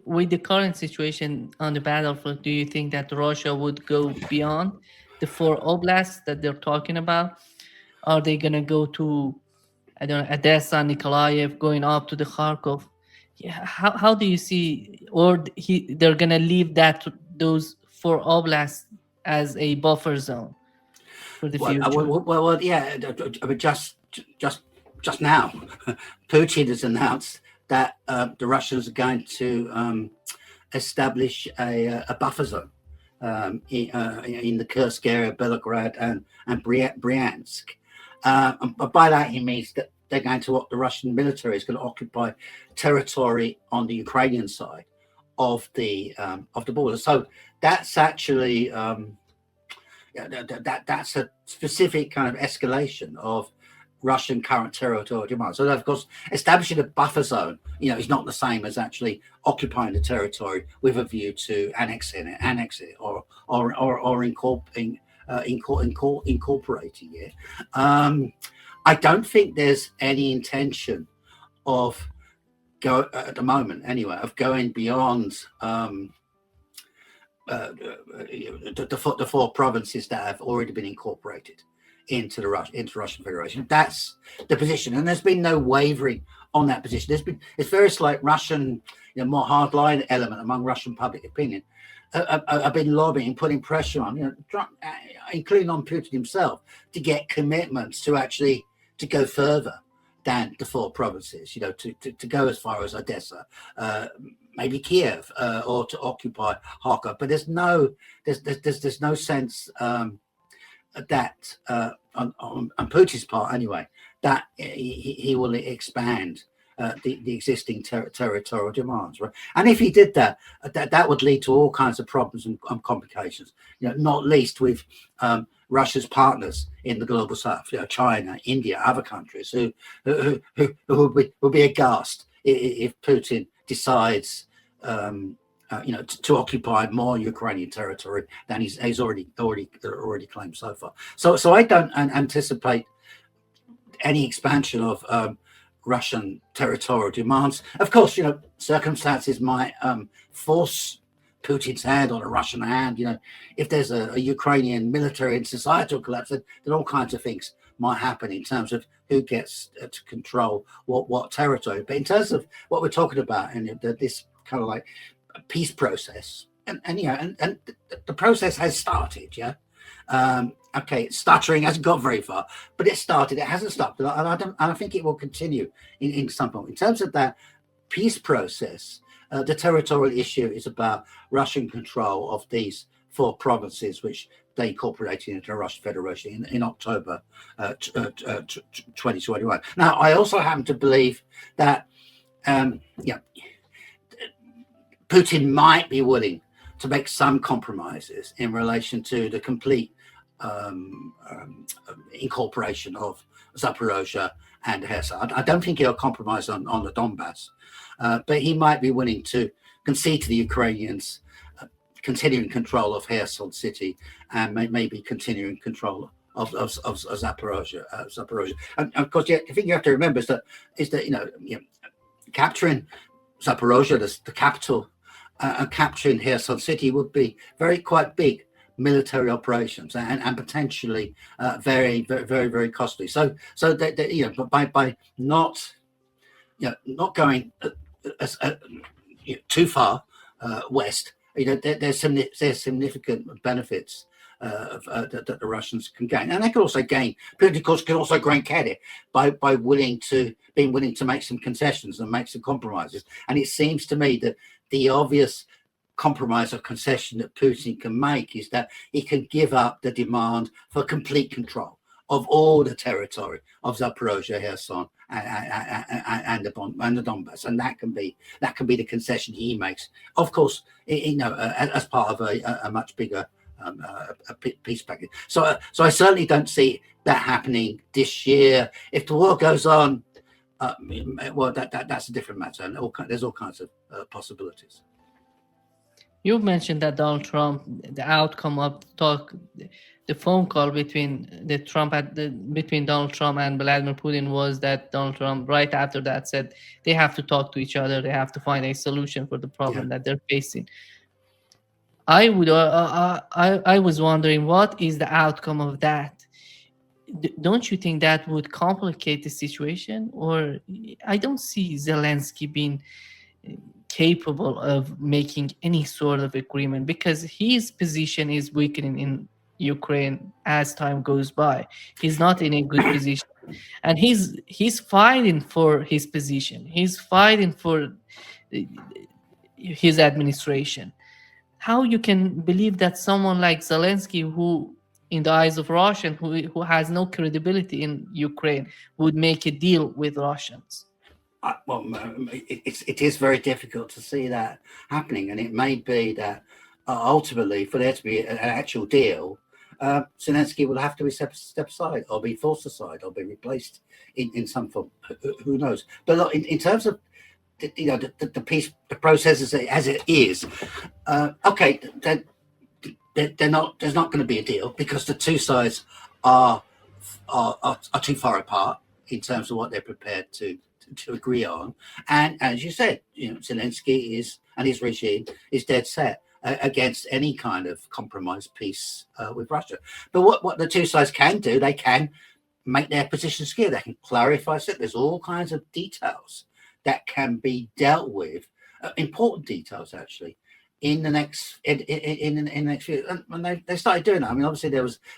with the current situation on the battlefield, do you think that Russia would go beyond the four oblasts that they're talking about? Are they gonna go to, I don't know, Odessa, Nikolaev, going up to the Kharkov? Yeah, how do you see, or they're gonna leave those four oblasts as a buffer zone for the future? Yeah. I mean, just now, Putin has announced that the Russians are going to establish a buffer zone in the Kursk area, Belgorod, and Bryansk. And by that he means that the Russian military is going to occupy territory on the Ukrainian side of the border. So that's actually that's a specific kind of escalation of Russian current territorial demand. So, of course, establishing a buffer zone, is not the same as actually occupying the territory with a view to annexing it, or incorporating it. I don't think there's any intention of at the moment, anyway, of going beyond the four provinces that have already been incorporated into Russian Federation. That's the position, and there's been no wavering on that position. It's very slight Russian, more hardline element among Russian public opinion have been lobbying, putting pressure on, including on Putin himself, to get commitments to go further than the four provinces, to go as far as Odessa, maybe Kiev, or to occupy Kharkov. But there's no sense that on Putin's part anyway, that he will expand the existing territorial demands, right? And if he did that, that would lead to all kinds of problems and complications, not least with Russia's partners in the global south, China, India, other countries who will be aghast if Putin decides to occupy more Ukrainian territory than he's already claimed so far. So I don't anticipate any expansion of Russian territorial demands. Of course, circumstances might force Putin's hand on a Russian hand. If there's a Ukrainian military and societal collapse, then all kinds of things might happen in terms of who gets to control what territory. But in terms of what we're talking about, and this kind of like peace process, and the process has started. Okay, it's stuttering, hasn't got very far, but it started. It hasn't stopped, and I think it will continue in some point. In terms of that peace process, the territorial issue is about Russian control of these four provinces, which they incorporated into the Russian Federation in October 2021. Now, I also happen to believe that Putin might be willing to make some compromises in relation to the complete incorporation of Zaporozhia and Kherson. I don't think he'll compromise on the Donbass, but he might be willing to concede to the Ukrainians continuing control of Kherson city and maybe continuing control of Zaporozhia. And of course, the thing you have to remember is that capturing Zaporozhia, the capital, and capturing Kherson city would be quite big military operations and potentially very, very, very, very costly. So that by not going too far west, there's significant benefits that the Russians can gain, and they can also gain. Putin, of course, can also gain credit by being willing to make some concessions and make some compromises. And it seems to me that the obvious compromise or concession that Putin can make is that he can give up the demand for complete control of all the territory of Zaporozhia, Kherson, and the Donbass, and that can be the concession he makes. Of course, as part of a much bigger peace package. So I certainly don't see that happening this year. If the war goes on, well, that's a different matter, and there's all kinds of possibilities. You mentioned that Donald Trump, the outcome of the phone call between Donald Trump and Vladimir Putin was that Donald Trump, right after that, said they have to talk to each other. They have to find a solution for the Yeah. problem that they're facing. I was wondering what is the outcome of that. Don't you think that would complicate the situation? Or I don't see Zelensky being capable of making any sort of agreement because his position is weakening in Ukraine as time goes by. He's not in a good position, and he's fighting for his position. He's fighting for uh, his administration. How you can believe that someone like Zelensky, who in the eyes of Russian, who has no credibility in Ukraine, would make a deal with Russians? It is very difficult to see that happening, and it may be that ultimately, for there to be an actual deal, Zelensky will have to be step aside, or be forced aside, or be replaced in some form. Who knows? But look, in terms of the peace, the process as it is, okay, they're not. There's not going to be a deal because the two sides are too far apart in terms of what they're prepared to agree on. And as you said, Zelensky and his regime is dead set against any kind of compromise peace with Russia. But what the two sides can do, they can make their positions clear. They can clarify. So there's all kinds of details that can be dealt with, important details actually, in the next in the next few. And they started doing that. I mean, obviously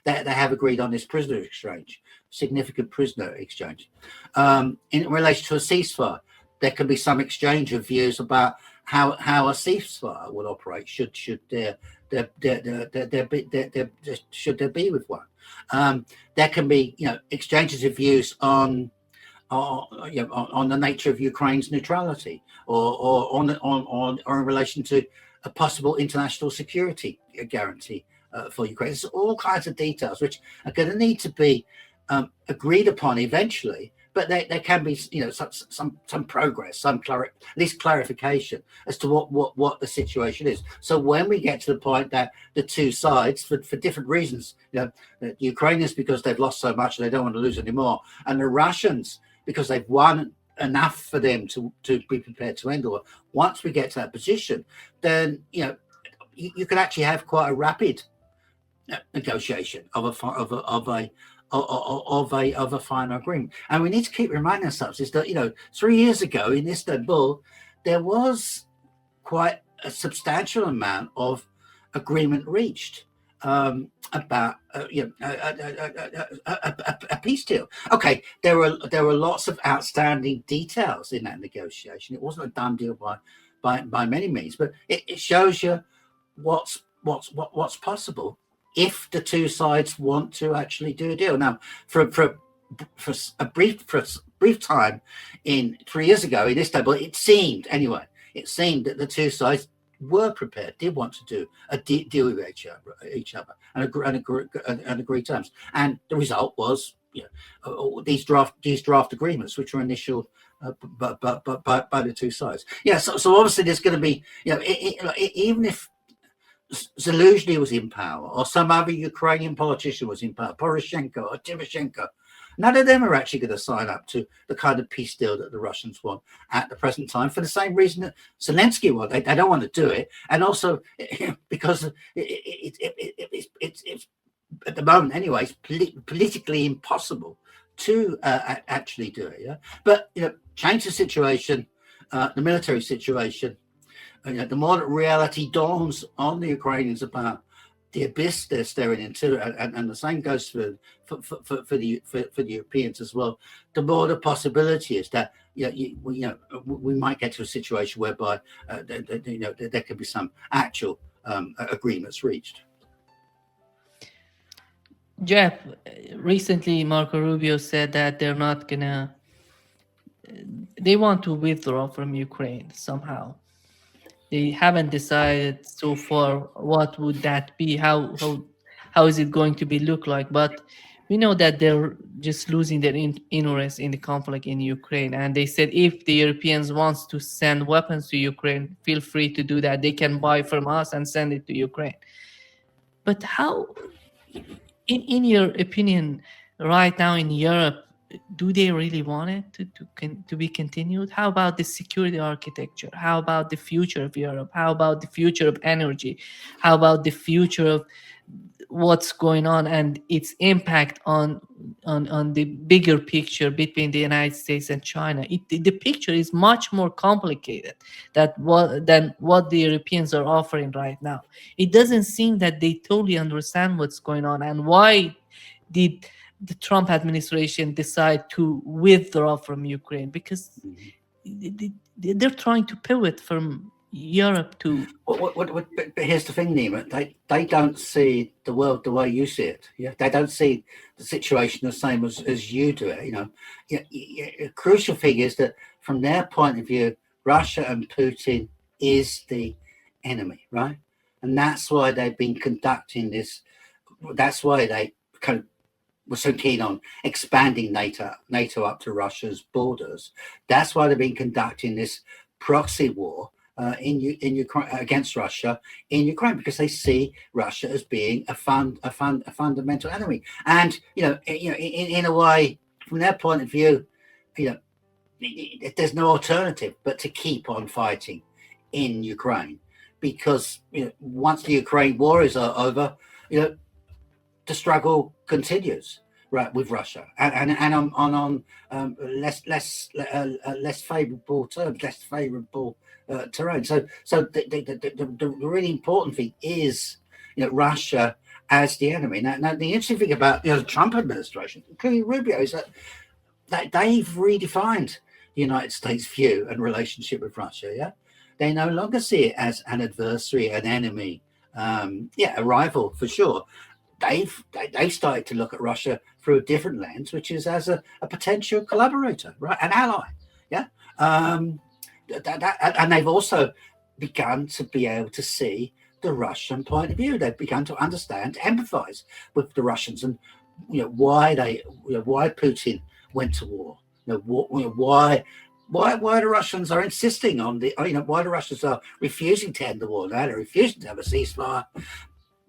they have agreed on this prisoner exchange, significant prisoner exchange, in relation to a ceasefire. There can be some exchange of views about how a ceasefire will operate. Should there be with one? There can be exchanges of views on the nature of Ukraine's neutrality, or in relation to a possible international security guarantee for Ukraine. There's all kinds of details which are going to need to be agreed upon eventually, but there can be some progress, at least clarification as to what the situation is. So when we get to the point that the two sides, for different reasons, the Ukrainians because they've lost so much and they don't want to lose anymore, and the Russians because they've won enough for them to be prepared to end the war. Once we get to that position, then you can actually have quite a rapid negotiation of a final agreement. And we need to keep reminding ourselves is that 3 years ago in Istanbul there was quite a substantial amount of agreement reached about a peace deal. Okay, there were lots of outstanding details in that negotiation. It wasn't a done deal by many means, but it shows you what's possible if the two sides want to actually do a deal. Now, for a brief time in 3 years ago in Istanbul, it seemed that the two sides were prepared, did want to do a deal with each other and agree terms. And the result was these draft agreements, which were initialed by the two sides. So obviously there's going to be even if Zelensky was in power or some other Ukrainian politician was in power, Poroshenko or Timoshenko, none of them are actually going to sign up to the kind of peace deal that the Russians want at the present time for the same reason that Zelensky wants. They don't want to do it. And also because it's at the moment anyway, it's politically impossible to actually do it. Yeah? But, change the situation, the military situation, the more that reality dawns on the Ukrainians about the abyss they're staring into, and the same goes for the Europeans as well. The more the possibility is that we might get to a situation whereby there could be some actual agreements reached. Jeff, recently Marco Rubio said that they want to withdraw from Ukraine somehow. They haven't decided so far what would that be, how is it going to be look like, but We know that they're just losing their interest in the conflict in Ukraine, and they said if the Europeans wants to send weapons to Ukraine, feel free to do that. They can buy from us and send it to Ukraine. But how, in your opinion, right now in Europe, do they really want it to be continued? How about the security architecture? How about the future of Europe? How about the future of energy? How about the future of what's going on and its impact on the bigger picture between the United States and China? The picture is much more complicated than what the Europeans are offering right now. It doesn't seem that they totally understand what's going on and why did the Trump administration decide to withdraw from Ukraine, because they're trying to pivot from Europe to. But here's the thing, Nima. They don't see the world the way you see it. Yeah, they don't see the situation the same as you do it. A crucial thing is that from their point of view, Russia and Putin is the enemy, right? And that's why they've been conducting this. That's why they kind of were so keen on expanding NATO up to Russia's borders. That's why they've been conducting this proxy war in Ukraine against Russia in Ukraine, because they see Russia as being a fundamental enemy. And in a way, from their point of view, there's no alternative but to keep on fighting in Ukraine, because once the Ukraine war is over, the struggle continues, right, with Russia, and on less favourable terms, less favourable terrain. So the really important thing is Russia as the enemy. Now the interesting thing about the Trump administration, including Rubio, is that they've redefined the United States' view and relationship with Russia. Yeah, they no longer see it as an adversary, an enemy, a rival for sure. They've started to look at Russia through a different lens, which is as a potential collaborator, right, an ally, and they've also begun to be able to see the Russian point of view. They've begun to understand, empathise with the Russians, and why Putin went to war. Why the Russians are insisting on why the Russians are refusing to end the war now. They're refusing to have a ceasefire.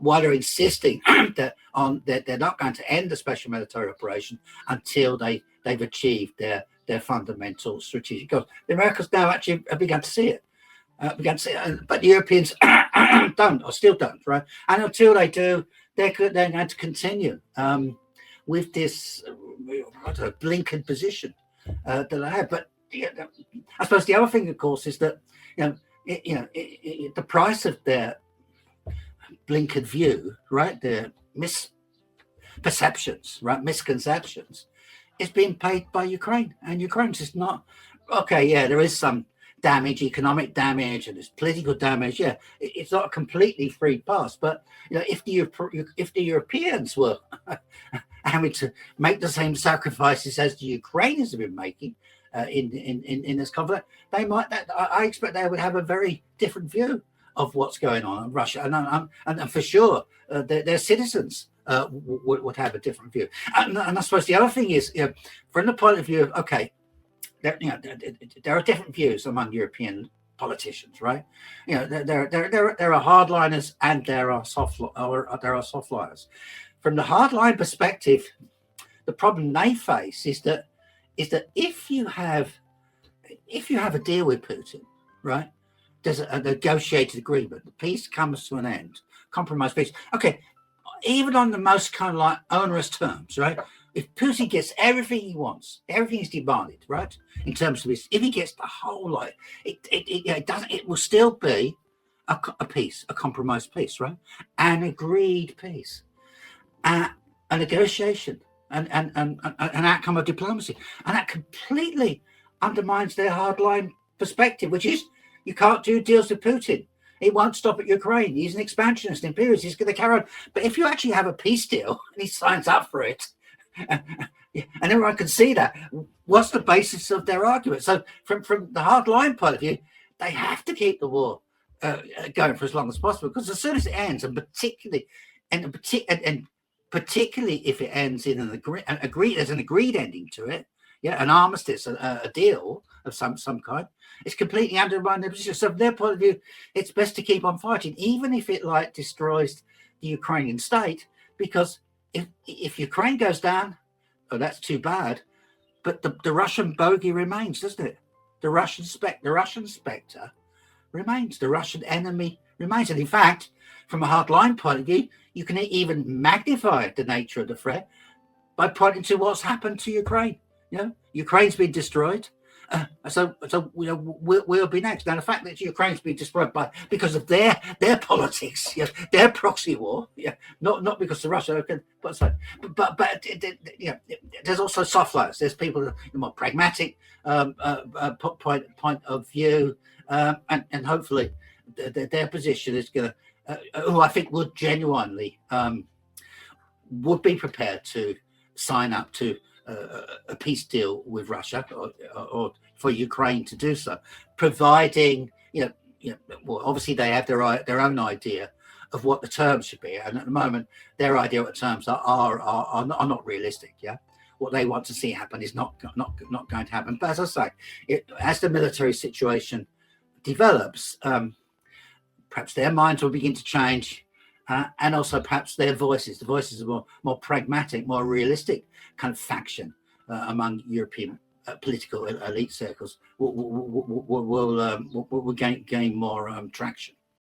Why they're insisting that they're not going to end the special military operation until they've achieved their fundamental strategic goals. The Americans now actually have begun to see it, but the Europeans don't, or still don't, right? And until they do, they're going to continue with this blinkered position that they have. But I suppose the other thing, of course, is that the price of their blinkered view, right, the misperceptions, right, misconceptions, is being paid by Ukraine. And Ukraine's just not, okay, yeah, there is some damage, economic damage, and there's political damage. Yeah, it's not a completely free pass. But if the Europeans were having to make the same sacrifices as the Ukrainians have been making in this conflict, I expect they would have a very different view of what's going on in Russia, and for sure their citizens would have a different view. And I suppose the other thing is, from the point of view of, okay, there are different views among European politicians, right? There are hardliners and there are softliners. From the hardline perspective, the problem they face is that if you have a deal with Putin, right? There's a negotiated agreement. The peace comes to an end. Compromise peace. Okay, even on the most kind of like onerous terms, right? If Putin gets everything he wants, everything is demanded, right? In terms of this, if he gets the whole lot, it will still be a peace, a compromised peace, right? An agreed peace, a negotiation, an outcome of diplomacy, and that completely undermines their hardline perspective, which is, you can't do deals with Putin. He won't stop at Ukraine. He's an expansionist, imperialist. He's going to carry on. But if you actually have a peace deal and he signs up for it, and everyone can see that, what's the basis of their argument? So from the hardline point of view, they have to keep the war going for as long as possible, because as soon as it ends, and particularly, and particularly if it ends in an there's an agreed ending to it, an armistice, a deal of some kind. It's completely undermined their position. So from their point of view, it's best to keep on fighting, even if it destroys the Ukrainian state, because if Ukraine goes down, that's too bad. But the Russian bogey remains, doesn't it? The Russian spectre remains. The Russian enemy remains. And in fact, from a hardline point of view, you can even magnify the nature of the threat by pointing to what's happened to Ukraine. Ukraine's been destroyed. So we'll be next. Now, the fact that Ukraine's been destroyed because of their politics, their proxy war, not because of Russia. But there's also soft lights. There's people with a more pragmatic point of view, and hopefully their position is going to, who I think would genuinely would be prepared to sign up to a peace deal with Russia, or for Ukraine to do so, providing well, obviously they have their own idea of what the terms should be, and at the moment their idea of the terms are not realistic. What they want to see happen is not going to happen. But as I say, as the military situation develops, perhaps their minds will begin to change. And also perhaps the voices of more pragmatic, more realistic kind of faction among European political elite circles will gain more traction.